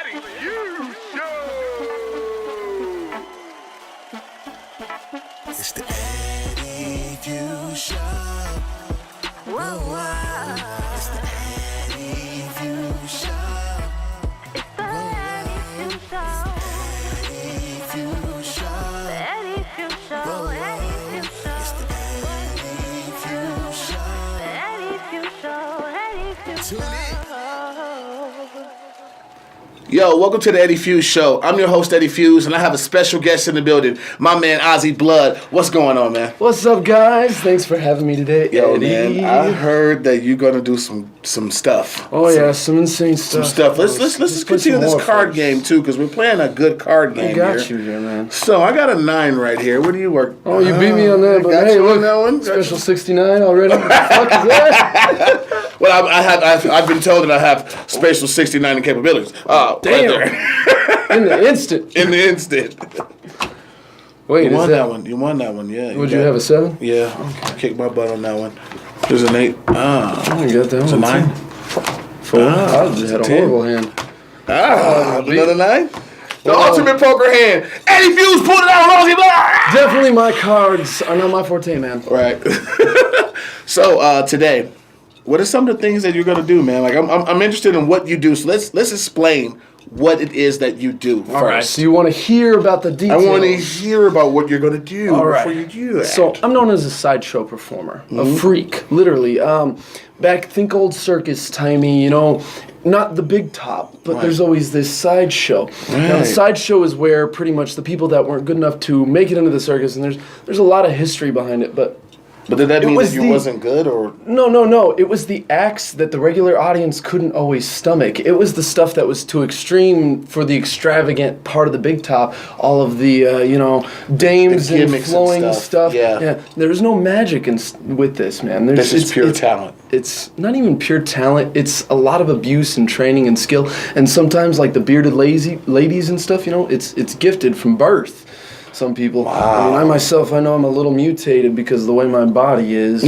Eddie Fuse Show. It's the Eddie Fuse Show. Whoa, whoa. It's the Eddie Fuse Show. It's the Eddie Fuse Show. Eddie Fuse Show. The Eddie Fuse Show. Eddie Fuse Show. It's the Eddie Fuse Show. The Eddie Fuse Show. Eddie Fuse Tune in. Show. Yo, welcome to the Eddie Fuse Show. I'm your host, Eddie Fuse, and I have a special guest in the building, my man, Auzzy Blood. What's going on, man? What's up, guys? Thanks for having me today, Yo, Eddie. man, I heard that you're gonna do some stuff. Oh yeah, some insane stuff. Some stuff. Let's continue this card game too, because we're playing a good card game. I got here. you here, man. So I got a 9 right here. What do you work? Oh, you beat me on that, but got hey, you look, on that one. special 69 already. What the fuck is that? Well, I've been told that I have special 69 in capabilities. Damn. Right there. In the instant. In the instant. Wait, You is won that that one. You won that one. Yeah. Would you have a 7? Yeah. Kick my butt on that one. There's an 8. I got that It's one. a 9. Four. I just had a 10. horrible hand. Another 9. The ultimate poker hand. Eddie Fuse pulled it out on Auzzy Blood. Definitely my cards are not my forte, man. Right. So today, what are some of the things that you're gonna do, man? Like I'm interested in what you do. So let's explain what it is that you do first. All right, so you want to hear about the I details. want to hear about what you're gonna do All right. before you do that. So I'm known as a sideshow performer, a freak, literally. Think old circus timey, not the big top, but there's always this sideshow. Now the sideshow is where pretty much the people that weren't good enough to make it into the circus, and there's a lot of history behind it, but did that mean that you the- wasn't good or? No. It was the acts that the regular audience couldn't always stomach. It was the stuff that was too extreme for the extravagant part of the big top. All of the, dames The and gimmicks and flowing stuff. stuff. Yeah. There's no magic with this, man. This is pure talent. It's not even pure talent. It's a lot of abuse and training and skill. And sometimes, like the bearded ladies and stuff, it's gifted from birth. Some people. I mean, I myself, I know I'm a little mutated because of the way my body is.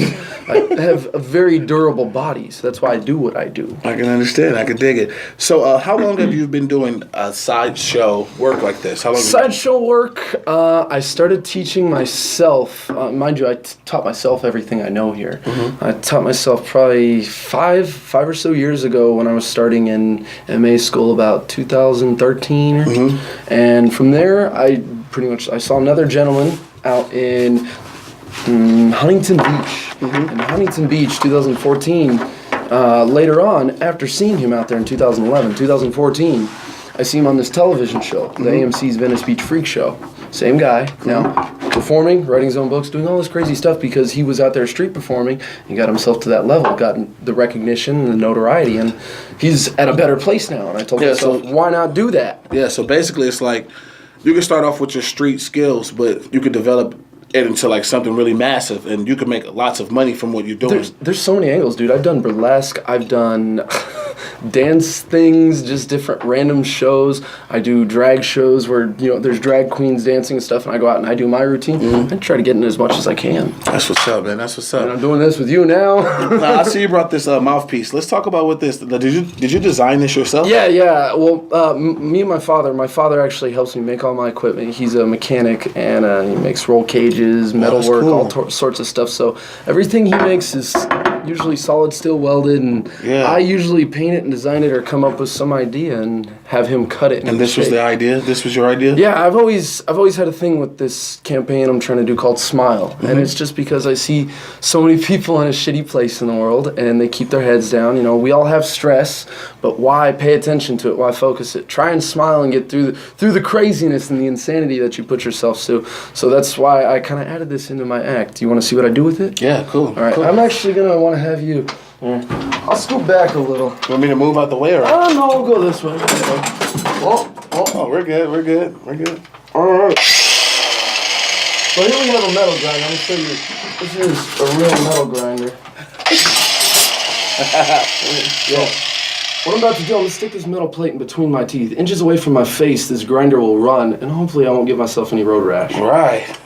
I have a very durable body, so that's why I do what I do. I can understand. I can dig it. So, how long have you been doing sideshow work like this? How long? Sideshow work, I started teaching myself. Mind you, I taught myself everything I know here. I taught myself probably five or so years ago when I was starting in MA school about 2013. And from there, I saw another gentleman out in Huntington Beach. In Huntington Beach, 2014. Later on, after seeing him out there in 2011, 2014, I see him on this television show, the AMC's Venice Beach Freakshow. Same guy, now performing, writing his own books, doing all this crazy stuff because he was out there street performing and got himself to that level, gotten the recognition and the notoriety, and he's at a better place now. And I told myself, why not do that? Yeah, so basically it's like you can start off with your street skills, but you could develop it into like something really massive, and you can make lots of money from what you're doing. There's so many angles, dude. I've done burlesque. I've done dance things, just different random shows. I do drag shows where there's drag queens dancing and stuff, and I go out and I do my routine. I try to get in as much as I can. That's what's up, man. That's what's up. And I'm doing this with you now. Now, I see you brought this mouthpiece. Let's talk about what this. Did you design this yourself? Yeah. Well, me and my father actually helps me make all my equipment. He's a mechanic, and he makes roll cages, metalwork, cool. all sorts of stuff. So everything he makes is usually solid steel welded, and I usually paint it and design it or come up with some idea and have him cut it. And this was the idea? This was your idea? Yeah, I've always had a thing with this campaign I'm trying to do called Smile. And it's just because I see so many people in a shitty place in the world and they keep their heads down. We all have stress, but why pay attention to it? Why focus it? Try and smile and get through the craziness and the insanity that you put yourself through. So that's why I kind of added this into my act. Do you want to see what I do with it? Yeah, cool. All right, cool. I'm actually going to want to have you... I'll scoot back a little. You want me to move out the way or? Oh, no, we'll go this way. Oh, we're good. All right. So here we have a metal grinder. I'm going to show you. This is a real metal grinder. Yeah. What I'm about to do, I'm going to stick this metal plate in between my teeth. Inches away from my face, this grinder will run, and hopefully I won't give myself any road rash. Right.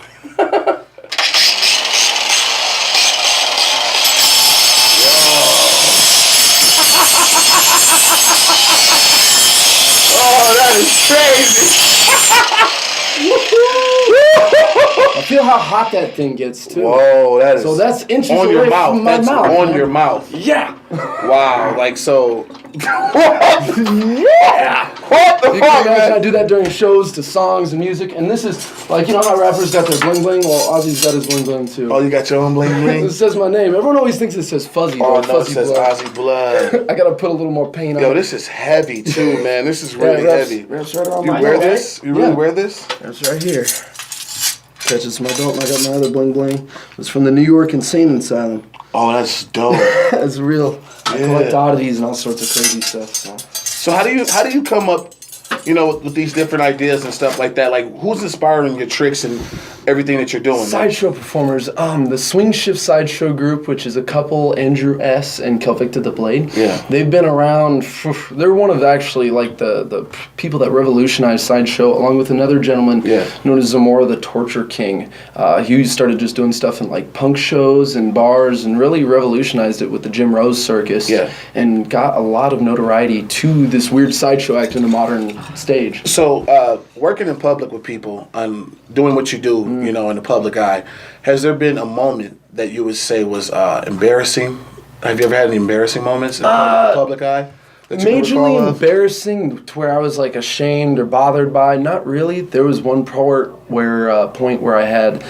Feel how hot that thing gets too. Whoa, that is. So that's inches on away your mouth. from my That's mouth. on man. your mouth. Yeah. Wow, like so. Yeah. What the You fuck, can imagine I man? do that during shows to songs and music, and this is like, you know how rappers got their bling bling? Well, Ozzy's got his bling bling too. Oh, you got your own bling bling? It says my name. Everyone always thinks it says Fuzzy. Oh, though. no, it Fuzzy says Blood. Auzzy Blood. I gotta put a little more paint on Yo, it. this is heavy too, man. This is really Yeah, heavy. wraps right around You my wear neck, this? right? You really Yeah. wear this? That's right here. Catches my belt, and I got my other bling bling. It's from the New York Insane Asylum. Oh, that's dope. It's real. I collect oddities and all sorts of crazy stuff. So how do you come up, you know, with these different ideas and stuff like that? Like, who's inspiring your tricks and everything that you're doing? Sideshow performers. The Swing Shift Sideshow group, which is a couple, Andrew S. and Kelvicta the Blade. Yeah. They've been around. They're one of actually like the people that revolutionized Sideshow, along with another gentleman known as Zamora the Torture King. He started just doing stuff in like punk shows and bars and really revolutionized it with the Jim Rose Circus. Yeah. And got a lot of notoriety to this weird sideshow act in the modern stage. So, working in public with people and doing what you do, you know, in the public eye, has there been a moment that you would say was embarrassing? Have you ever had any embarrassing moments in the public eye? That you can recall Majorly of? embarrassing to where I was like ashamed or bothered by. Not really. There was one point where I had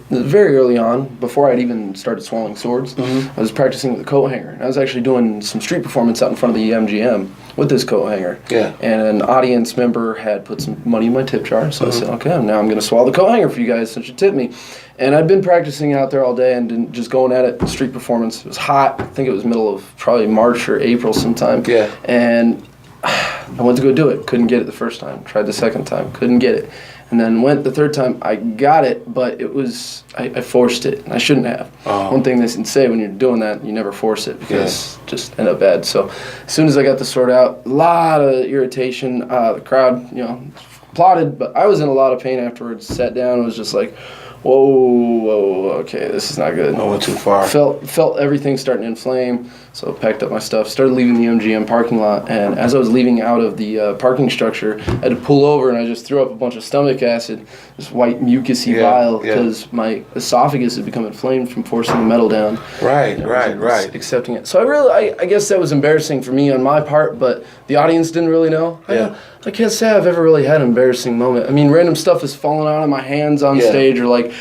very early on, before I'd even started swallowing swords, I was practicing with a coat hanger. And I was actually doing some street performance out in front of the MGM with this coat hanger. Yeah. And an audience member had put some money in my tip jar, so I said, okay, now I'm going to swallow the coat hanger for you guys since you tipped me. And I'd been practicing out there all day and just going at it, street performance. It was hot. I think it was middle of probably March or April sometime. Yeah. And I went to go do it. Couldn't get it the first time. Tried the second time. Couldn't get it. And then went the third time. I got it, but it was, I forced it. And I shouldn't have. One thing they say when you're doing that, you never force it because it just end up bad. So as soon as I got the sword out, a lot of irritation. The crowd, you know, applauded, but I was in a lot of pain afterwards. Sat down and was just like, whoa, okay, this is not good. I went too far. Felt everything starting to inflame, so packed up my stuff, started leaving the MGM parking lot, and as I was leaving out of the parking structure, I had to pull over, and I just threw up a bunch of stomach acid, this white mucusy vial, because my esophagus had become inflamed from forcing the metal down. Right. Accepting it. So I guess that was embarrassing for me on my part, but the audience didn't really know. I can't say I've ever really had an embarrassing moment. I mean, random stuff has fallen out of my hands on stage, or like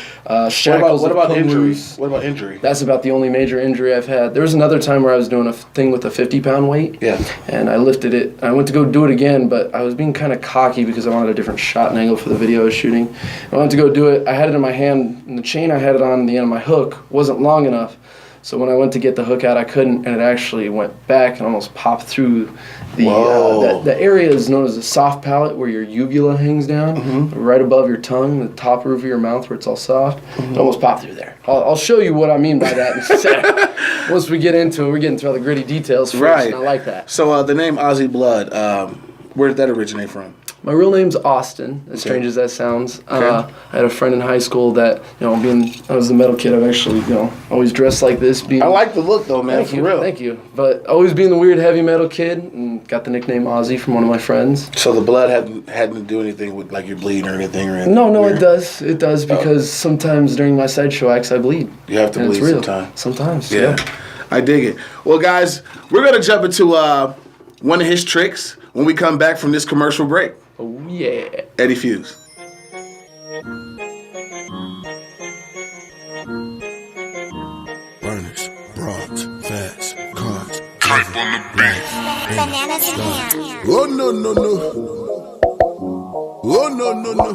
shackles. What about have come injuries? loose. What about injury? That's about the only major injury I've had. There was another time where I was doing a thing with a 50-pound weight. Yeah. And I lifted it. I went to go do it again, but I was being kind of cocky because I wanted a different shot and angle for the video I was shooting. I went to go do it. I had it in my hand, and the chain I had it on the end of my hook wasn't long enough. So when I went to get the hook out, I couldn't, and it actually went back and almost popped through the the area is known as the soft palate, where your uvula hangs down, right above your tongue, the top roof of your mouth where it's all soft. It almost popped through there. I'll show you what I mean by that in a sec. Once we get into it, we're getting to all the gritty details first, Right. and I like that. So the name Auzzy Blood, where did that originate from? My real name's Austin, as strange as that sounds. I had a friend in high school that, you know, I was the metal kid, I've actually, you know, always dressed like this. I like the look though, man, for real. Thank you. But always being the weird heavy metal kid, and got the nickname Ozzy from one of my friends. So the blood hadn't to do anything with like your bleeding or anything or anything? No, weird? it does. It does, because sometimes during my sideshow acts I bleed. You have to And bleed it's real. sometimes. Sometimes, Yeah. I dig it. Well, guys, we're going to jump into one of his tricks when we come back from this commercial break. Oh, yeah. Eddie Fuse. Burners, broads, fast, cars. Type on the beat. Bananas in hand. Oh no no no. Oh no no no.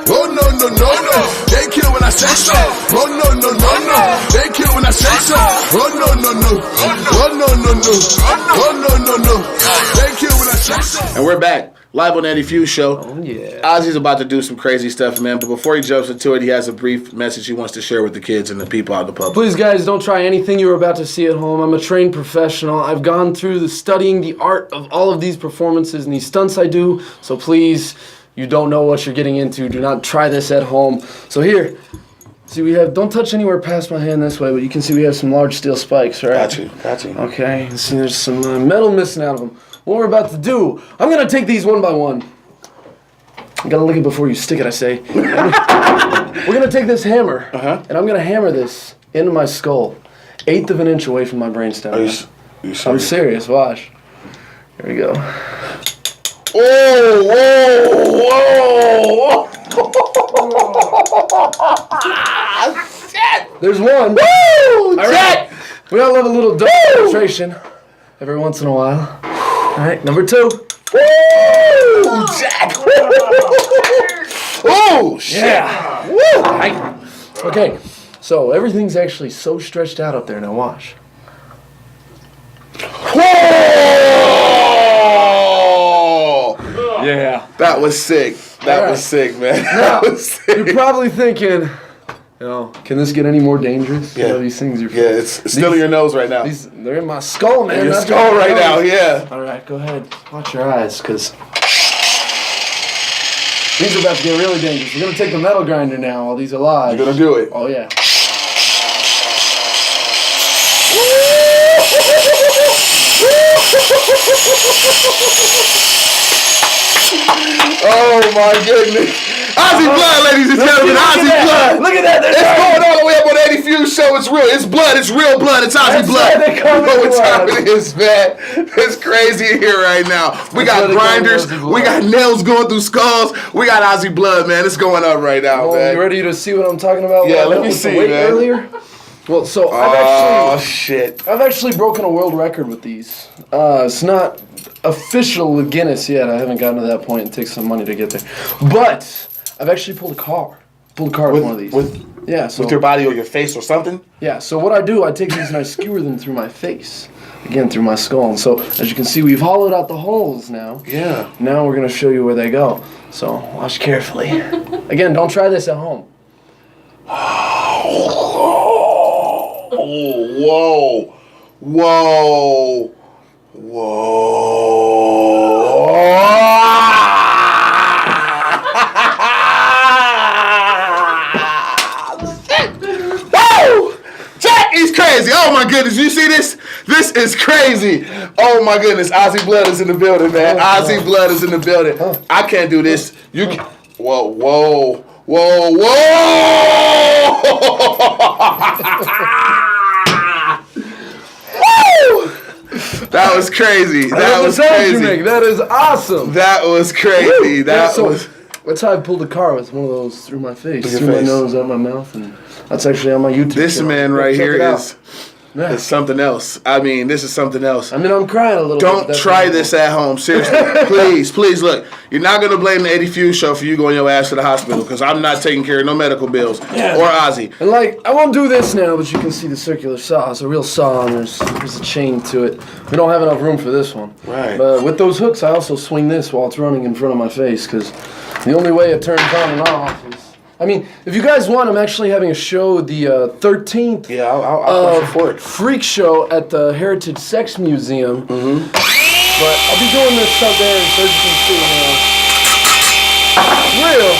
Oh no no no no. They kill when I say so. Oh no no no no. They kill when I say so. Oh no no no. Oh no no no. Oh no no no. They kill when I say so. And we're back. Live on the Eddie Fuse Show. Oh, yeah. Ozzy's about to do some crazy stuff, man. But before he jumps into it, he has a brief message he wants to share with the kids and the people out in the public. Please, guys, don't try anything you are about to see at home. I'm a trained professional. I've gone through studying the art of all of these performances and these stunts I do. So please, you don't know what you're getting into. Do not try this at home. So here, see, we have, don't touch anywhere past my hand this way, but you can see we have some large steel spikes, right? Got you. Okay, you see there's some metal missing out of them. what we're about to do, I'm gonna take these one by one. You gotta lick it before you stick it, I say. We're gonna take this hammer, and I'm gonna hammer this into my skull, 1/8 of an inch away from my brainstem. Are you serious? I'm serious. Watch. Here we go. Whoa! Shit! There's one. Woo! All right. We all love a little dose of penetration every once in a while. All right, number 2. Woo! Jack! Oh, shit! Yeah. Woo! All right. Okay, so everything's actually so stretched out up there. Now watch. Whoa! Yeah. That was sick. That All was right. sick, man. Now, That was sick. you're probably thinking, can this get any more dangerous? Yeah. These things are. Yeah, it's still in your nose right now. They're in my skull, man. In your not skull in my right now, nose. yeah. All right, go ahead. Watch your eyes, because these are about to get really dangerous. We're gonna take the metal grinder now while these are live. You're gonna do it. Oh yeah. Oh my goodness. Auzzy Blood, ladies and gentlemen. Auzzy Blood. Look at that. It's going all the way up on 80 Fuse Show. It's real. It's blood. It's real blood. It's Auzzy That's Blood. why they call You know it what time blood. it is, man. It's crazy in here right now. We That's got why they call it grinders. Auzzy Blood. We got nails going through skulls. We got Auzzy Blood, man. It's going up right now, Oh, man. you ready to see what I'm talking about? Yeah, What I let did me with the see, weight man. Earlier. Well, so Oh, shit. I've actually broken a world record with these. It's not official with Guinness yet. I haven't gotten to that point. It takes some money to get there. But I've actually pulled a car. With one of these. With your body or your face or something? Yeah, so what I do, I take these and I skewer them through my face. Again, through my skull. And so, as you can see, we've hollowed out the holes now. Yeah. Now we're going to show you where they go. So, watch carefully. Again, don't try this at home. Oh, whoa. Whoa! Jack, he's crazy. Oh my goodness, you see this? This is crazy. Oh my goodness, Auzzy Blood is in the building, man. Auzzy Blood is in the building. I can't do this. You can. Whoa. That was crazy. That was crazy. That is awesome. That was crazy. That was. That's how I pulled a car with one of those through my face, your through my face. nose, out my mouth, and that's actually on my YouTube This channel. man Go right check here it out. is something else. I mean, this is something else. I mean, I'm crying a little bit. Don't That's try what- this at home. Seriously. Please, look. You're not going to blame the 80 Fuse Show for you going your ass to the hospital because I'm not taking care of no medical bills. Yeah. Or Ozzy. And I won't do this now, but you can see the circular saw. It's a real saw, and there's a chain to it. We don't have enough room for this one. Right. But with those hooks, I also swing this while it's running in front of my face, because the only way it turns on and off is... I mean, if you guys want, I'm actually having a show the 13th Yeah, I'll push for it. Freakshow at the Heritage Sex Museum. Mm-hmm. But I'll be doing this stuff there in Ferguson too. Real.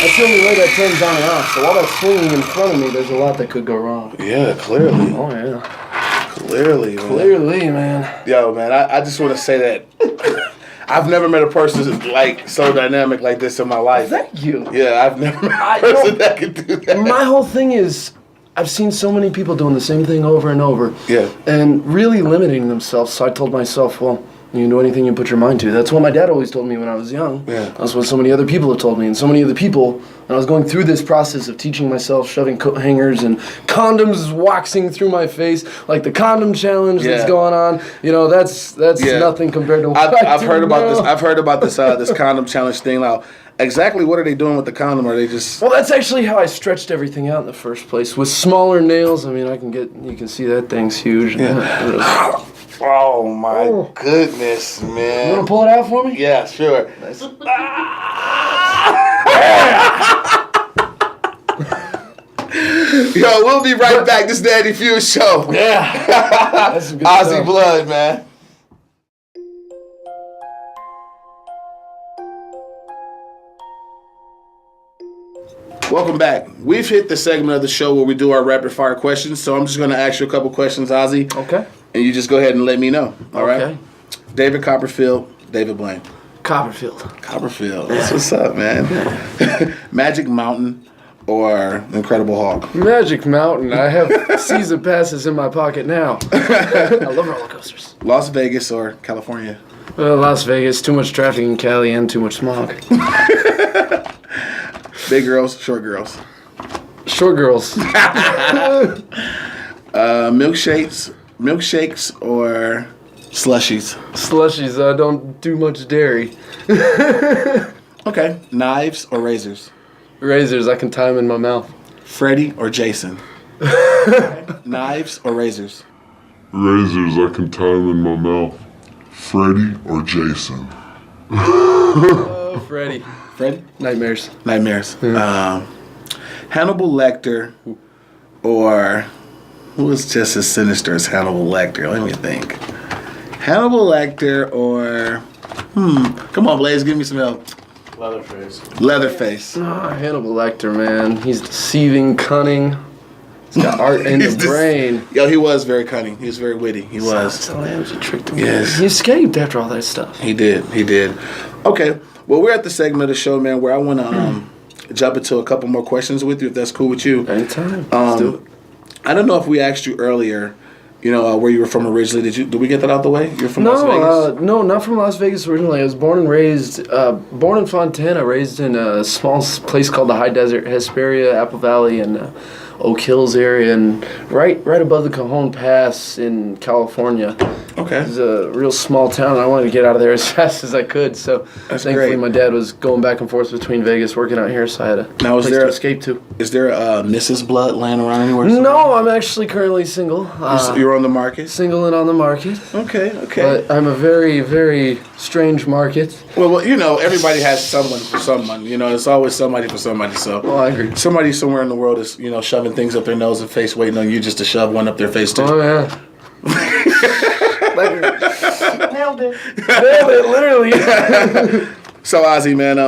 That's the only way that turns on and off. So while that's swinging in front of me, there's a lot that could go wrong. Yeah, clearly. Oh yeah. Clearly, man. Clearly, man. Yo, man, I just want to say that I've never met a person so dynamic like this in my life. Thank you. Yeah, I've never met a person that could do that. My whole thing is, I've seen so many people doing the same thing over and over. Yeah. And really limiting themselves. So I told myself, well, you can do anything you put your mind to. That's what my dad always told me when I was young. Yeah. That's what so many other people have told me. And so many other people, when I was going through this process of teaching myself, shoving coat hangers and condoms waxing through my face, like the condom challenge that's Yeah. going on. You know, that's Yeah. nothing compared to what I've I heard do about now. this. I've heard about this this condom challenge thing. Now, exactly what are they doing with the condom? Are they just? Well, that's actually how I stretched everything out in the first place. With smaller nails, I mean, you can see that thing's huge. Oh my goodness, man! You want to pull it out for me? Yeah, sure. Yo, we'll be right back. This is the Eddie Fuse Show. Yeah. That's some good Auzzy stuff. Blood, man. Welcome back. We've hit the segment of the show where we do our rapid fire questions. So I'm just going to ask you a couple questions, Ozzy. Okay. And you just go ahead and let me know. All right? Okay. David Copperfield, David Blaine. Copperfield. Copperfield. That's what's up, man. Magic Mountain or Incredible Hulk? Magic Mountain. I have season passes in my pocket now. I love roller coasters. Las Vegas or California? Las Vegas. Too much traffic in Cali and too much smog. Big girls, short girls. Short girls. Milkshakes or slushies? Slushies. I don't do much dairy. Okay. Knives or razors? Razors. I can tie them in my mouth. Freddy or Jason? Knives or razors? Razors, I can tie them in my mouth. Freddy or Jason? Freddy. Freddy? Nightmares. Hannibal Lecter or who is just as sinister as Hannibal Lecter? Let me think. Hannibal Lecter or come on, Blaze, give me some help. Leatherface. Hannibal Lecter, man. He's deceiving, cunning. He's got art in the brain. Yo, he was very cunning. He was very witty. He was. He tricked him. Yes. He escaped after all that stuff. He did. Okay. Well, we're at the segment of the show, man, where I want to jump into a couple more questions with you, if that's cool with you. Anytime. Let's do it. I don't know if we asked you earlier, where you were from originally. Did we get that out the way? You're from Las Vegas? No, not from Las Vegas originally. I was born in Fontana, raised in a small place called the High Desert, Hesperia, Apple Valley, and Oak Hills area, and right above the Cajon Pass in California. Okay. It's a real small town, and I wanted to get out of there as fast as I could. So That's thankfully, great. my dad was going back and forth between Vegas, working out here, so I had a place to escape to. Is there a Mrs. Blood laying around anywhere? No, I'm actually currently single. You're on the market? Single and on the market. Okay. But I'm a very, very strange market. Well, everybody has someone for someone. It's always somebody for somebody. So I agree. somebody somewhere in the world is, shoving things up their nose and face, waiting on you just to shove one up their face too. Oh, yeah. Nailed it, literally. So Auzzy, man,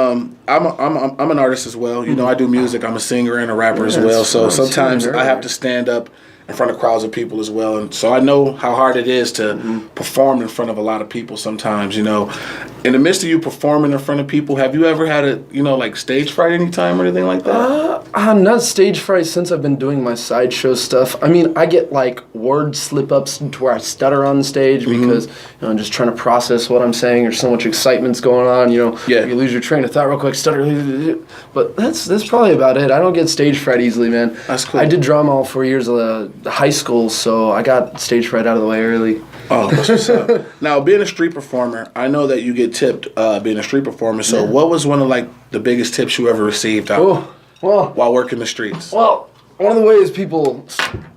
I'm an artist as well. I do music. I'm a singer and a rapper as well. So sometimes I have to stand up in front of crowds of people as well, and so I know how hard it is to perform in front of a lot of people. Sometimes, in the midst of you performing in front of people, have you ever had like stage fright anytime or anything like that? I'm not stage fright since I've been doing my sideshow stuff. I mean, I get like word slip-ups to where I stutter on stage because I'm just trying to process what I'm saying. There's so much excitement's going on. You lose your train of thought real quick, stutter. But that's probably about it. I don't get stage fright easily, man. That's cool. I did drama all 4 years of high school, so I got stage fright out of the way early. Oh, that's what's up. Now, being a street performer, I know that you get tipped being a street performer. So what was one of like the biggest tips you ever received while working the streets? Well, one of the ways people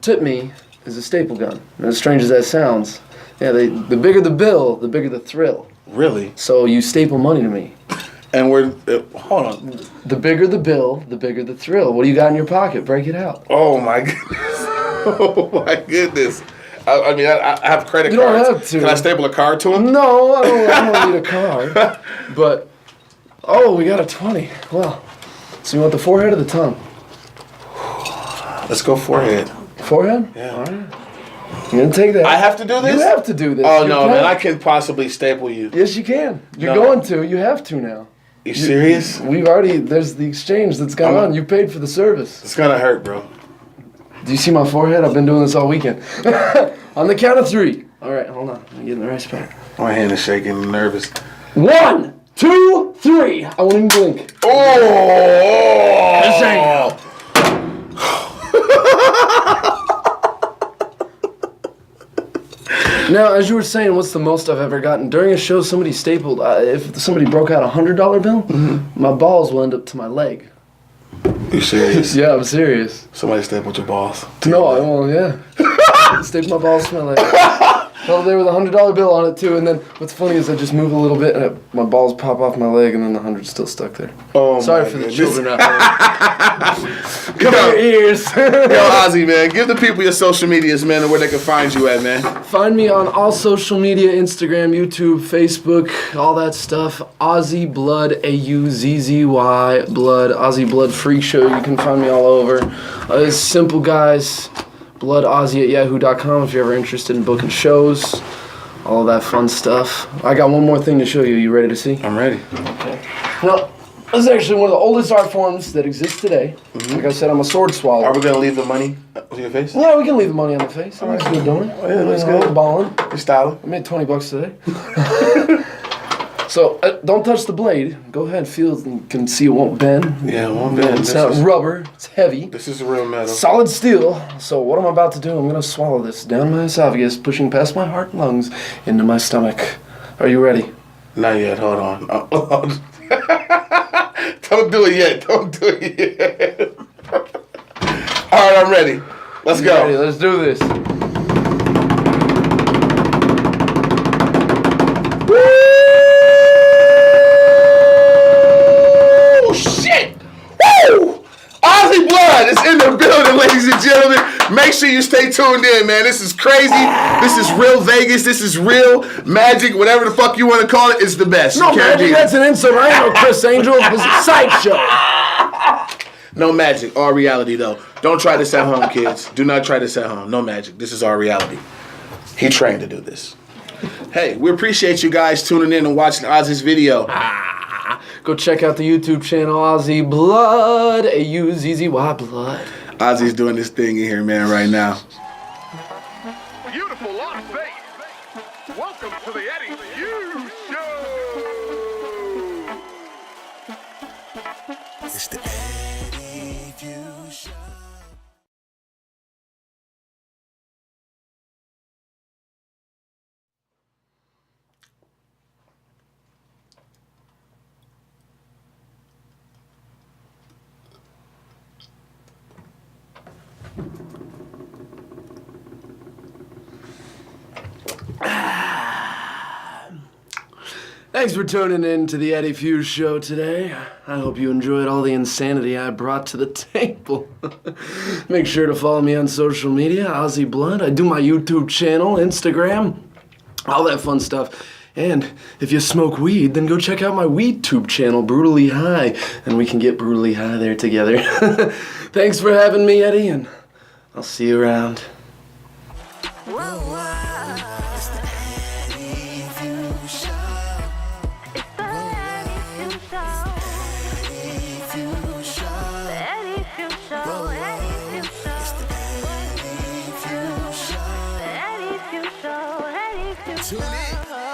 tip me is a staple gun. And as strange as that sounds, the bigger the bill, the bigger the thrill. Really? So you staple money to me. And hold on. The bigger the bill, the bigger the thrill. What do you got in your pocket? Break it out. Oh my goodness. Oh my goodness. I mean, I have credit you cards. You don't have to. Can I staple a card to him? No, I don't need a card. But, we got a 20. Well, so you want the forehead or the tongue? Let's go forehead. Forehead? Yeah. All right. You're going to take that. I have to do this? You have to do this. Oh, no, man. I can possibly staple you. Yes, you can. You're going to. You have to now. You serious? There's the exchange that's gone on. You paid for the service. It's going to hurt, bro. Do you see my forehead? I've been doing this all weekend. On the count of 3. All right, hold on. I'm getting the right spot. My hand is shaking. I'm nervous. 1, 2, 3. I won't even blink. Oh! Just saying. Now, as you were saying, what's the most I've ever gotten? During a show, somebody stapled, if somebody broke out a $100 bill, my balls will end up to my leg. You serious? Yeah, I'm serious. Somebody stapled your balls. Yeah. Stapled my balls to my leg. Held there with a $100 bill on it too, and then what's funny is I just move a little bit and my balls pop off my leg, and then the 100's still stuck there. Oh, sorry for the children out there. Cover your ears. Yo, Auzzy, man, give the people your social medias, man, and where they can find you at, man. Find me on all social media: Instagram, YouTube, Facebook, all that stuff. Auzzy Blood, AUZZY Blood, Auzzy Blood Freakshow. You can find me all over. It's simple, guys. BloodAuzzy@yahoo.com if you're ever interested in booking shows. all of that fun stuff. I got one more thing to show you. You ready to see? I'm ready. Okay. Well, this is actually one of the oldest art forms that exists today. Like I said, I'm a sword swallower. Are we gonna leave the money on your face? Yeah, we can leave the money on the face. That looks good, don't it? Yeah, looks good. Balling. You're styling. I made $20 today. So don't touch the blade. Go ahead and feel it. You can see it won't bend. Yeah, it won't bend. It's not rubber. It's heavy. This is real metal. Solid steel. So what I'm about to do, I'm gonna swallow this down my esophagus, pushing past my heart and lungs into my stomach. Are you ready? Not yet. Hold on. Don't do it yet. Don't do it yet. All right, I'm ready. Let's go. Ready? Let's do this. Woo! Shit! Woo! Auzzy Blood is in the building, ladies and gentlemen. Make sure you stay tuned in, man. This is crazy. This is real Vegas. This is real magic. Whatever the fuck you want to call it, it's the best. No, You can't magic, beat it. that's an insult. I ain't no Chris Angel. It's a sideshow. No magic, all reality though. Don't try this at home, kids. Do not try this at home. No magic. This is our reality. He trained to do this. Hey, we appreciate you guys tuning in and watching Ozzy's video. Go check out the YouTube channel, Auzzy Blood. A-U-Z-Z-Y Blood. Ozzy's doing this thing in here, man, right now. Beautiful Las Vegas. Welcome to the Eddie Hughes Show. It's the Eddie Hughes Show. Thanks for tuning in to the Eddie Hughes Show today. I hope you enjoyed all the insanity I brought to the table. Make sure to follow me on social media, Auzzy Blood. I do my YouTube channel, Instagram, all that fun stuff. And if you smoke weed, then go check out my WeedTube channel, Brutally High, and we can get brutally high there together. Thanks for having me, Eddie, and I'll see you around. It's the Eddie Hughes Show. It's the Eddie Hughes Show. Eddie Hughes Show. The Eddie Hughes Show. Eddie Hughes Show. Eddie Hughes Show. The Eddie Hughes Show. Eddie Hughes Tune in.